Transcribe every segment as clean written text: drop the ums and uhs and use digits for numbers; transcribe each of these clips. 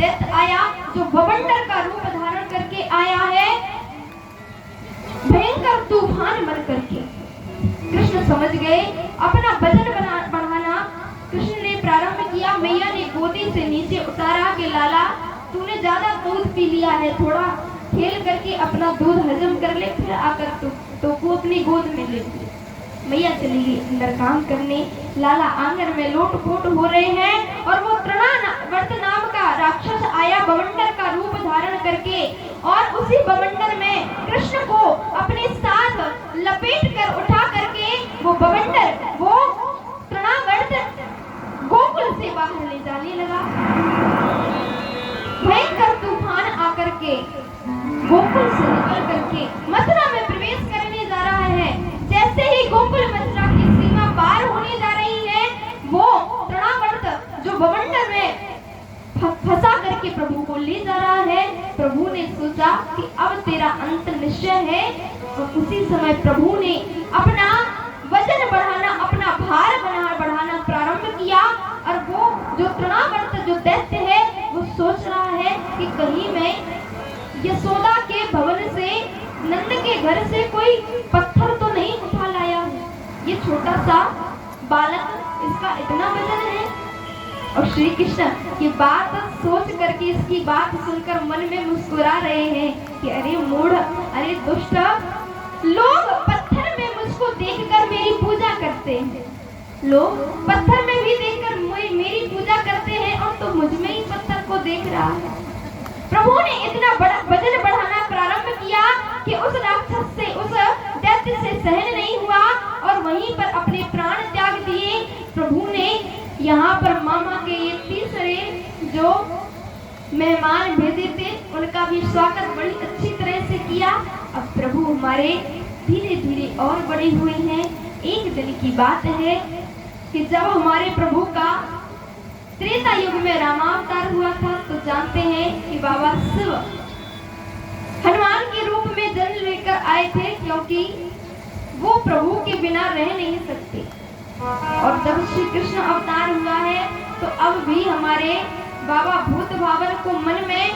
दैत्य आया जो बवंडर का रूप धारण करके आया है, भयंकर तूफान बन करके। कृष्ण समझ गए, अपना वजन बढ़ाना कृष्ण ने प्रारंभ किया। मैया ने गोदी से नीचे उतारा कि लाला तूने ज्यादा दूध पी लिया है, थोड़ा खेल करके अपना दूध हजम कर ले, फिर आकर तो को अपनी गोद में ले। मैया चली गई अंदर काम करने। लाला आंगन में लोट-पोट हो रहे हैं और वो तृणावर्त नाम का राक्षस आया बवंडर का रूप धारण करके, और उसी बवंडर में कृष्ण को अपने साथ लपेट कर उठा करके वो बवंडर, वो तृणावर्त गोकुल से बाहर ले जाने लगा। भयंकर तूफान आकर के गोकुल से निकल करके मथुरा में प्रवेश करने जा रहा है। जैसे ही गोकुल मथुरा की सीमा पार होने जा रही है, वो तृणावर्त जो बवंडर में फंसा करके प्रभु को ले जा रहा है। प्रभु ने सोचा कि अब तेरा अंत निश्चय है, और उसी समय प्रभु ने अपना वजन बढ़ाना, अपना भार बढ़ाना प्रारंभ किया। और वो जो तृणावर्त जो दैत्य है, वो सोच रहा है कि कहीं मैं यशोदा के भवन से, नंद के घर से कोई पत्थर तो नहीं उठा लाया हूँ। ये छोटा सा बालक, इसका इतना वजन है। और श्री कृष्ण की बात सोच करके, इसकी बात सुनकर मन में मुस्कुरा रहे हैं कि अरे मूढ़, अरे दुष्ट, लोग पत्थर में मुझको देखकर मेरी पूजा करते हैं, लोग पत्थर में भी देखकर मेरी पूजा करते हैं, और तो मुझ में ही पत्थर को देख रहा है। प्रभु ने इतना बड़ा वजन बढ़ाना प्रारंभ किया कि उस राक्षस से, उस दैत्य से सहन नहीं हुआ, और वहीं पर अपने प्राण त्याग दिए। प्रभु ने यहाँ पर मामा के ये तीसरे जो मेहमान भेजे थे, उनका भी स्वागत बड़ी अच्छी तरह से किया। अब प्रभु हमारे धीरे धीरे और बड़े हुए हैं। एक दिन की बात है कि जब हमारे प्रभु का त्रेता युग में रामावतार हुआ था, तो जानते हैं कि बाबा शिव हनुमान के रूप में जन्म लेकर आए थे, क्योंकि वो प्रभु के बिना रह नहीं सकते। और जब श्री कृष्ण अवतार हुआ है, तो अब भी हमारे बाबा भूत भावन को मन में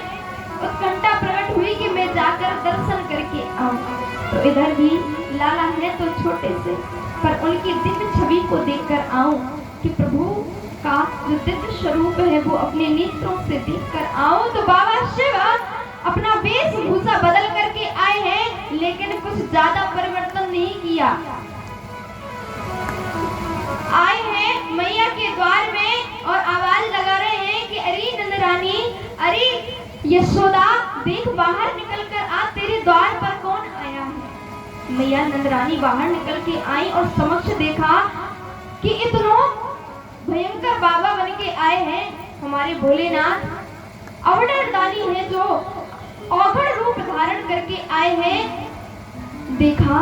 उत्कंठा प्रकट हुई कि मैं जाकर दर्शन करके आऊं। तो इधर भी लाला है तो छोटे से, पर उनकी दिव्य छवि को देखकर आऊं, कि प्रभु का जो दिव्य स्वरूप है वो अपने नेत्रों से देखकर आऊं। तो बाबा शिव अपना वेशभूषा बदल करके आए हैं, लेकिन कुछ ज्यादा परिवर्तन नहीं किया। आए हैं मैया के द्वार में और आवाज लगा रहे हैं कि अरे नंदरानी, अरे यशोदा, देख बाहर निकल कर आ, तेरे द्वार पर कौन आया है। मैया नंदरानी बाहर निकल के आई और समक्ष देखा कि इतनों भयंकर बाबा बन के आए हैं हमारे भोलेनाथ। अवतार दानी है जो औघड़ रूप धारण करके आए हैं। देखा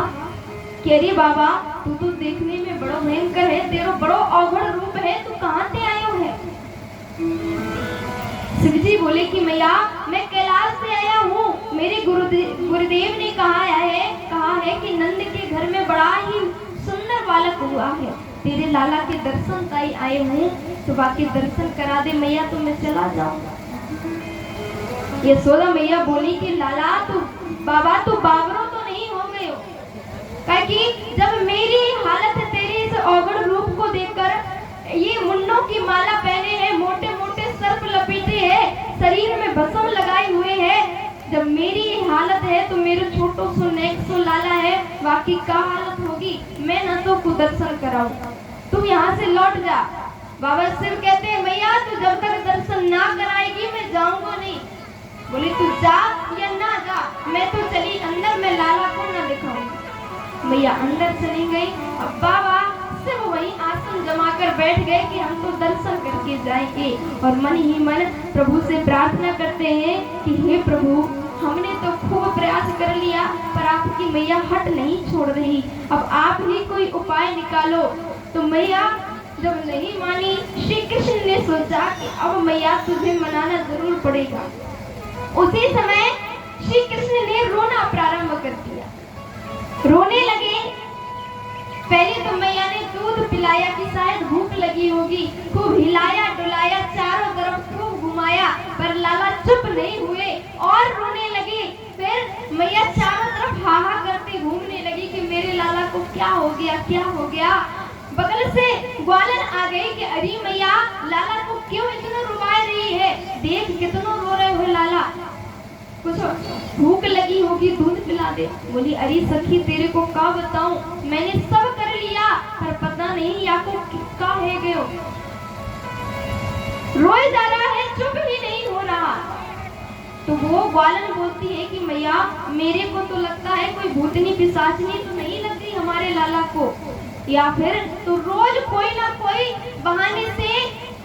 कि अरे बाबा, तू तो देखने में बड़ा भयंकर है, तेरा बड़ो औघड़ रूप है, तू कहाँ से आयो है। शिवजी बोले कि मैया, मैं कैलाश से आया हूँ। मेरे गुरुदेव ने कहा है कि नंद के घर में बड़ा ही सुंदर बालक हुआ है, तेरे लाला के दर्शन ताई आए हूँ, तो बाकी दर्शन करा दे मैया, तो मैं चला जाऊंगा। यशोदा मैया बोली कि लाला, तू बाबा, तू बाबरो तो नहीं हो गए हो, क्योंकि जब मेरी हालत तेरे इस औगड़ रूप को देखकर, ये मुन्नों की माला पहने हैं, मोटे मोटे सर्प लपेटे हैं, शरीर में भस्म लगाए हुए हैं, जब मेरी हालत है तो मेरे छोटो सो नेक सो लाला है, बाकी क्या हालत होगी। मैं न तो को दर्शन कराऊं, तुम यहाँ से लौट जा। बाबा शिव कहते हैं मैया, तू जब तक दर्शन ना कराएगी मैं जाऊंगा नहीं। बोले तू जा या ना जा, मैं तो चली अंदर, मैं लाला को ना दिखाऊंगी। मैया अंदर चली गई। अब बाबा शिव वहीं आसन जमा कर बैठ गए कि हम तो दर्शन करके जाएंगे, और मन ही मन प्रभु से प्रार्थना करते हैं कि हे प्रभु, हमने तो खूब प्रयास कर लिया, पर आपकी मैया हट नहीं छोड़ रही, अब आप ही कोई उपाय निकालो। तो मैया जब नहीं मानी, श्री कृष्ण ने सोचा कि अब मैया तुझे मनाना जरूर पड़ेगा। उसी समय श्री कृष्ण ने रोना प्रारंभ कर दिया, रोने लगे। पहले तो मैया ने दूध पिलाया कि शायद भूख लगी होगी, खूब हिलाया डुलाया, चारों तरफ खूब घुमाया, पर लाला बगल से ग्वालन आ गई कि अरे मैया लाला को क्यों इतना रुला रही है, देख कितना रो रहे हो लाला, कुछ भूख लगी होगी दूध पिला दे। बोली अरे सखी तेरे को क्या बताऊं, मैंने सब कर लिया पर पता नहीं याकूब क्या है गयो, रोए जा रहा है, चुप ही नहीं हो रहा। तो वो ग्वालन बोलती है कि मैया मेरे को तो लगता है कोई भूतनी पिशाचनी तो नहीं लग गई हमारे लाला को, या फिर तो रोज कोई ना कोई बहाने से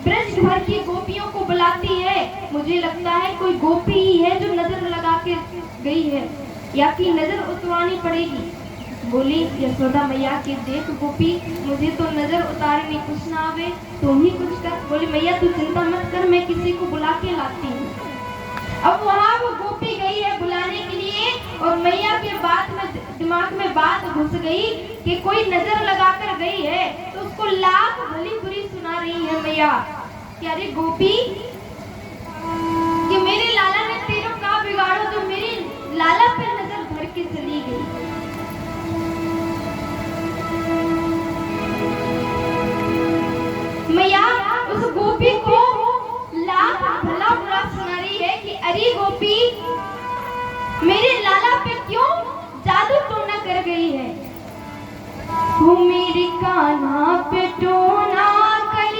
ब्रज भर की गोपियों को बुलाती है, मुझे लगता है कोई गोपी ही है जो नजर लगा के गई है या कि नजर उतरवानी पड़ेगी। बोली यशोदा मैया की देख गोपी मुझे तो नजर उतारनी कुछ ना आवे, तुम ही कुछ कर। बोली मैया तू चिंता मत कर, मैं किसी को बुला के लाती हूँ। अब वहाँ वो गोपी गई है बुलाने के लिए और मैया के बात में दिमाग में बात घुस गई कि कोई नजर लगा कर गई है, तो उसको लाख भली बुरी सुना रही है मैया कि अरे गोपी कि मेरे लाला ने तेरे का बिगाड़ो जो मेरे लाला पे नजर धर के चली गई। मैया उस गोपी को लाख भला बुरा सुना रही है कि अरे गोपी मेरे लाला पे क्यों जादू टोना कर गई है, वो मेरे कान्हा पे टोना कर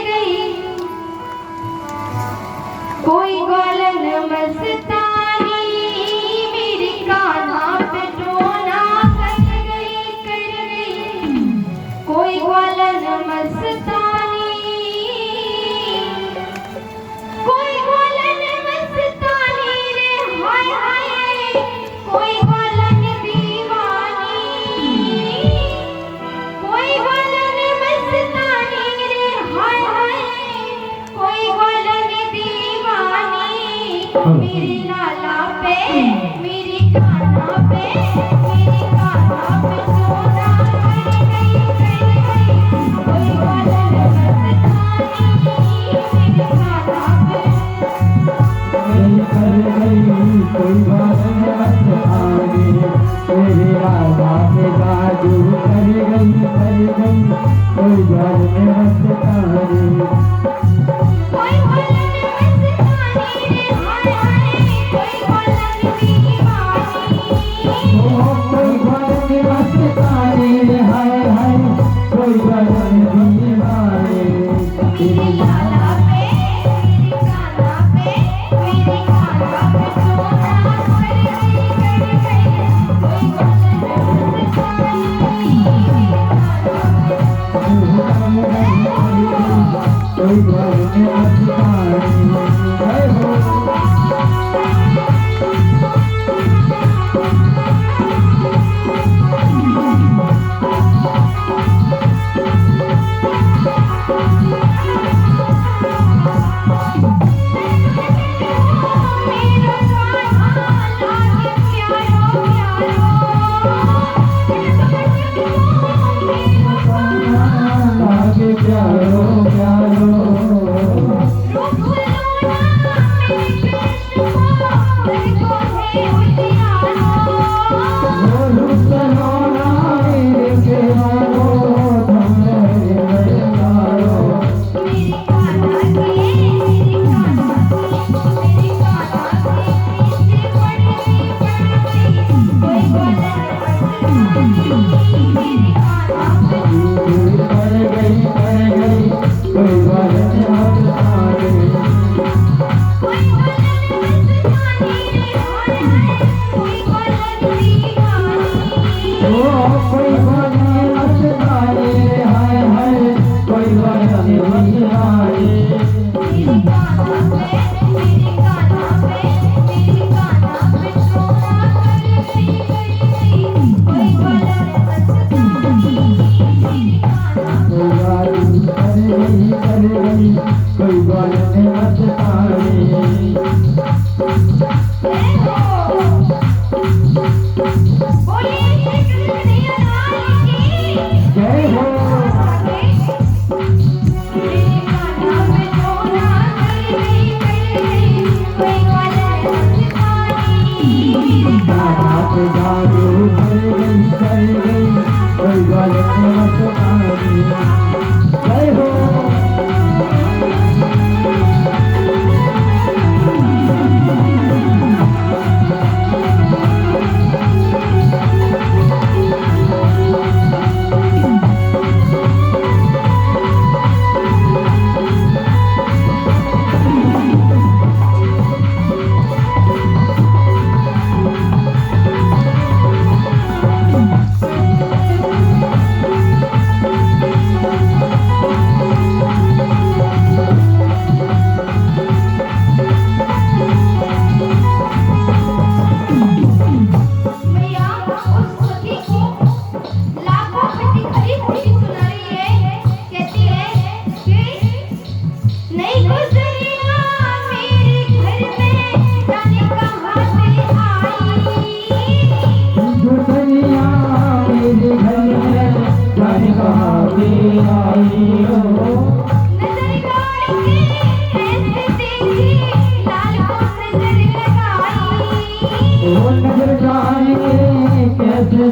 गई, कोई ग्वालन मस्तानी मेरे कान्हा पे टोना कर गई, कोई ग्वालन मस्तानी, कोई ग्वालन मस्तानी रे हाय हाय, कोई ग्वालन दीवानी, कोई ग्वालन मस्तानी रे हाय हाय, कोई ग्वालन दीवानी, मेरे लाला पे मेरे कान्हा पे मेरे कान्हा पे टोना कर गई, कोई ग्वालन मस्तानी मेरे कान्हा पे कोई बात नहीं मेरे राजा पे जादू कर गई, कोई बात नहीं कोई ग्वालन मस्तानी रे हाय हाय, कोई ग्वालन दीवानी, कोई बात नहीं हाय हाय, कोई बात नहीं मेरे लाला पे मेरे कान्हा पे मेरे कान्हा पे टोना कर गई, कोई ग्वालन मस्तानी मेरे कान्हा पे आई हो नजर गाड़ के ऐसे तेरी लाल को नजर लगाई वो नजर जाने कैसे